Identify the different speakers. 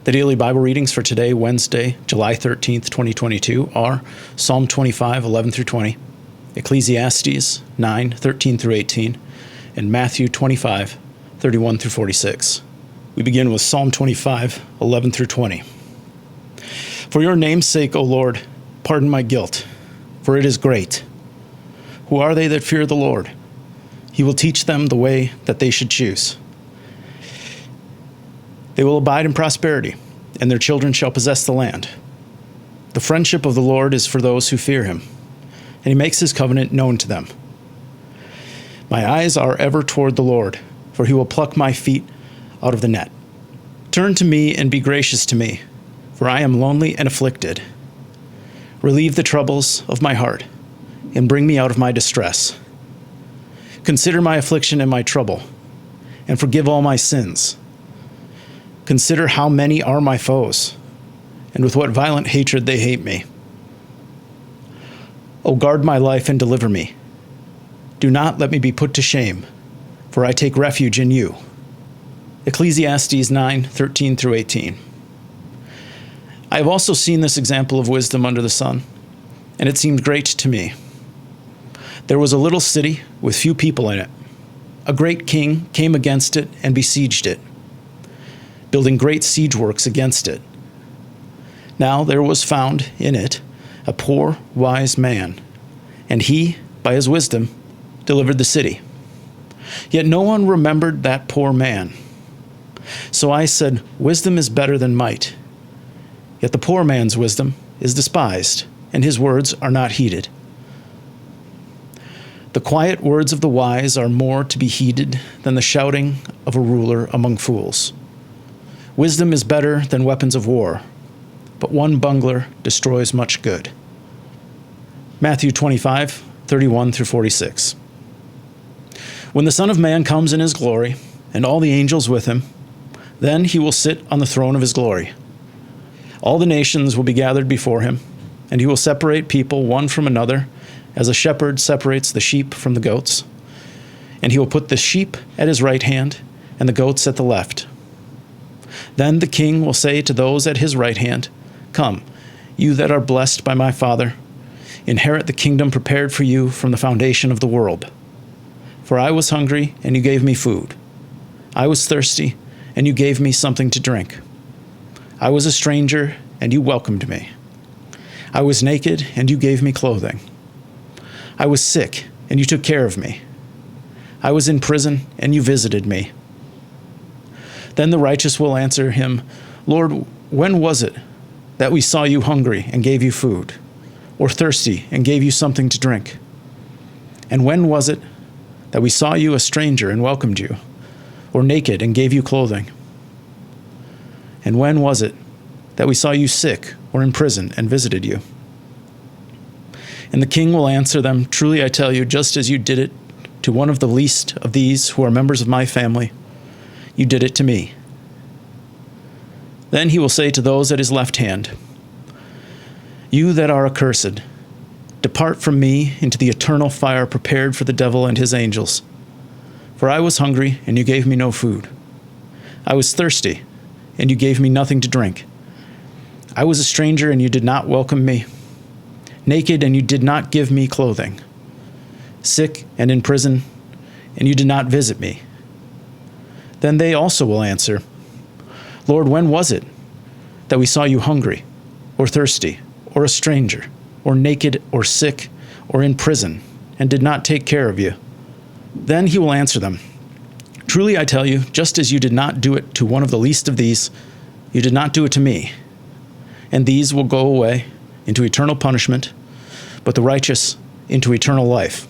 Speaker 1: The daily Bible readings for today, Wednesday, July 13th, 2022, are Psalm 25, 11 through 20, Ecclesiastes 9, 13 through 18, and Matthew 25, 31 through 46. We begin with Psalm 25, 11 through 20. For your name's sake, O Lord, pardon my guilt, for it is great. Who are they that fear the Lord? He will teach them the way that they should choose. They will abide in prosperity, and their children shall possess the land. The friendship of the Lord is for those who fear him, and he makes his covenant known to them. My eyes are ever toward the Lord, for he will pluck my feet out of the net. Turn to me and be gracious to me, for I am lonely and afflicted. Relieve the troubles of my heart, and bring me out of my distress. Consider my affliction and my trouble, and forgive all my sins. Consider how many are my foes, and with what violent hatred they hate me. O guard my life and deliver me. Do not let me be put to shame, for I take refuge in you. Ecclesiastes 9, 13 through 18. I have also seen this example of wisdom under the sun, and it seemed great to me. There was a little city with few people in it. A great king came against it and besieged it, building great siege works against it. Now there was found in it a poor, wise man, and he, by his wisdom, delivered the city. Yet no one remembered that poor man. So I said, wisdom is better than might. Yet the poor man's wisdom is despised, and his words are not heeded. The quiet words of the wise are more to be heeded than the shouting of a ruler among fools. Wisdom is better than weapons of war, but one bungler destroys much good. Matthew 25, 31 through 46. When the Son of Man comes in his glory, and all the angels with him, then he will sit on the throne of his glory. All the nations will be gathered before him, and he will separate people one from another, as a shepherd separates the sheep from the goats. And he will put the sheep at his right hand, and the goats at the left. Then the king will say to those at his right hand, Come, you that are blessed by my Father, inherit the kingdom prepared for you from the foundation of the world. For I was hungry, and you gave me food. I was thirsty, and you gave me something to drink. I was a stranger, and you welcomed me. I was naked, and you gave me clothing. I was sick, and you took care of me. I was in prison, and you visited me. Then the righteous will answer him, Lord, when was it that we saw you hungry and gave you food, or thirsty and gave you something to drink? And when was it that we saw you a stranger and welcomed you, or naked and gave you clothing? And when was it that we saw you sick or in prison and visited you? And the king will answer them, Truly I tell you, just as you did it to one of the least of these who are members of my family, you did it to me. Then he will say to those at his left hand, You that are accursed, depart from me into the eternal fire prepared for the devil and his angels. For I was hungry, and you gave me no food. I was thirsty, and you gave me nothing to drink. I was a stranger, and you did not welcome me. Naked, and you did not give me clothing. Sick and in prison, and you did not visit me. Then they also will answer, Lord, when was it that we saw you hungry, or thirsty, or a stranger, or naked, or sick, or in prison, and did not take care of you? Then he will answer them, Truly I tell you, just as you did not do it to one of the least of these, you did not do it to me. And these will go away into eternal punishment, but the righteous into eternal life.